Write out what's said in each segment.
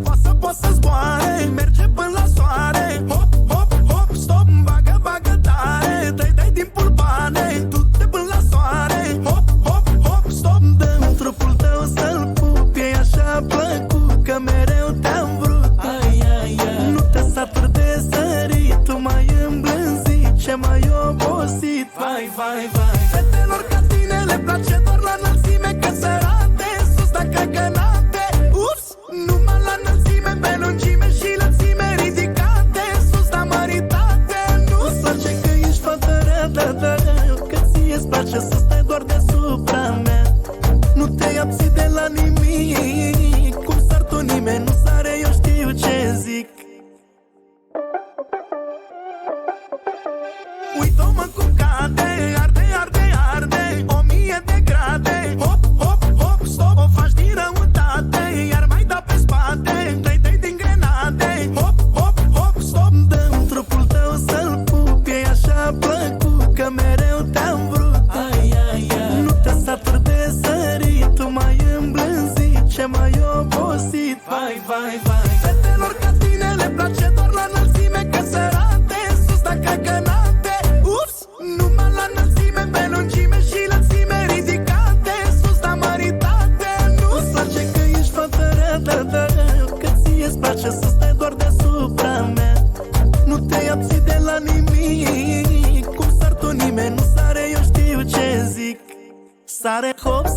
tare, poate să zboare, merge până la soare. Hop, hop, hop, stop, bagă, bagă tare, dai din pulbane, du-te până la soare. Hop, hop, hop, stop, dă-mi trupul tău să-l pup, e așa plăcut că mereu te-am vrut. Ai, ai, ai. Nu te saturi de sărit, tu mai îmblânzit, ce mai obosit. Vai, vai, vai. Fetelor ca tine le place doar la înălțime, că sărate sus dacă gănate. Ups, numai la înălțime, pe lungime și lățime ridicate, sus la măritate. Nu-ți place că ești fată rădătă, că ție-ți place să stai doar deasupra mea. Nu te abții de la nimic, cum sar tu nimeni nu sare, eu știu ce zic. Uită-mă cum cade, arde, arde, arde, 1000 de grade. Hop, hop, hop, stop, o faci din răutate, iar mai da pe spate, dai din grenade. Hop, hop, hop, stop, dă-mi trupul tău să-l pup, e așa plăcut că mereu te-am vrut. Ai, ai, ai. Nu te saturi de sărit, tu mai îmblânzit, ce mai obosit. Vai, vai, vai. Fetelor ca tine le place doar la înălțime, că sărate sus dacă gănate. Ups, numai la înălțime, pe lungime și lățime ridicate, sus la măritate. Nu-ți place că ești fată rădătă, că ție-ți place să stai doar deasupra mea. Nu te abții de la nimic, cum sar tu nimeni nu sare, eu știu ce zic.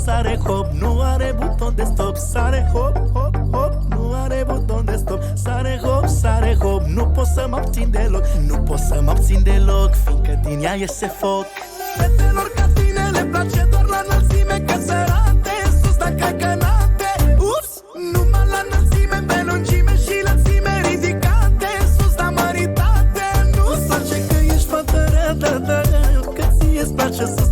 Sare hop, nu are buton de stop. Sare hop, hop, hop, nu are buton de stop. Sare hop, nu pot să mă abțin deloc. Nu pot să mă abțin deloc, fiindcă din ea iese foc. Fetelor ca tine le place doar la înălțime, că sărate sus dacă gănate. Ups, numai la înălțime, pe lungime și lățime ridicate, sus la măritate. Nu-ți place că ești fată rădătă, că ție-ți place să